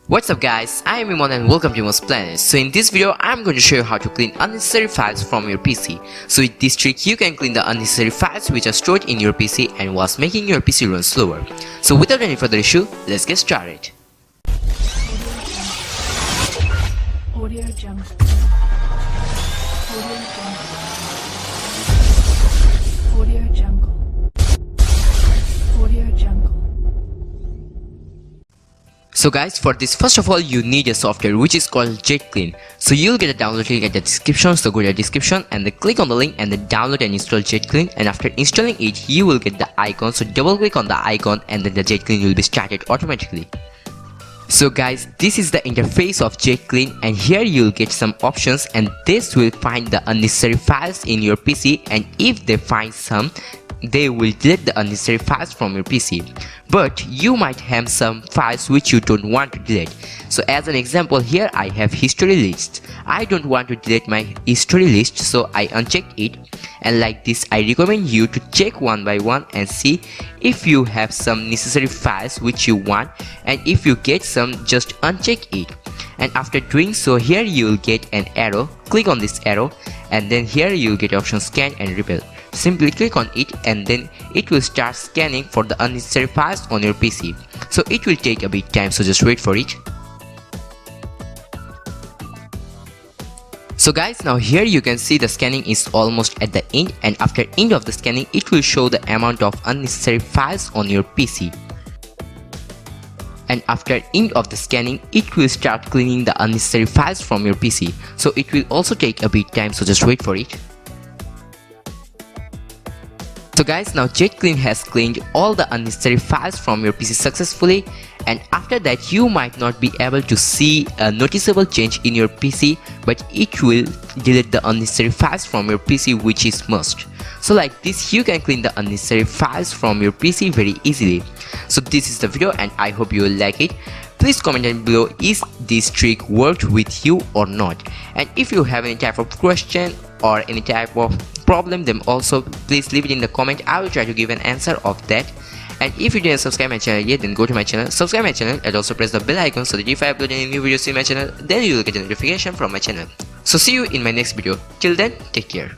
What's up guys, I am Emon and welcome to Emon's Planet. So in this video, I'm going to show you how to clean unnecessary files from your PC. So with this trick, you can clean the unnecessary files which are stored in your PC and was making your PC run slower. So without any further ado, let's get started. Audio Jungle. Audio Jungle. Audio Jungle. Audio Jungle. So guys, for this, first of all, you need a software which is called JetClean. So you'll get a download link at the description, so go to the description and then click on the link and then download and install JetClean. And after installing it, you will get the icon, so double click on the icon and then the JetClean will be started automatically. So guys, this is the interface of JetClean and here you'll get some options and this will find the unnecessary files in your PC, and if they find some, they will delete the unnecessary files from your PC. But you might have some files which you don't want to delete. So as an example, here I have history list. I don't want to delete my history list, so I unchecked it. And like this, I recommend you to check one by one and see if you have some necessary files which you want, and if you get some, just uncheck it. And after doing so, here you will get an arrow. Click on this arrow and then here you will get option scan and repel. Simply click on it and then it will start scanning for the unnecessary files on your PC. So it will take a bit time, so just wait for it. So guys, now here you can see the scanning is almost at the end, and after end of the scanning it will show the amount of unnecessary files on your PC. And after end of the scanning it will start cleaning the unnecessary files from your PC. So it will also take a bit time, so just wait for it. So guys, now JetClean has cleaned all the unnecessary files from your PC successfully, and after that you might not be able to see a noticeable change in your PC, but it will delete the unnecessary files from your PC, which is must. So like this, you can clean the unnecessary files from your PC very easily. So this is the video and I hope you will like it. Please comment down below, is this trick worked with you or not? And if you have any type of question or any type of problem, then also please leave it in the comment. I will try to give an answer of that. And if you didn't subscribe my channel yet, then go to my channel, subscribe my channel, and also press the bell icon so that if I upload any new videos in my channel, then you will get a notification from my channel. So see you in my next video. Till then, take care.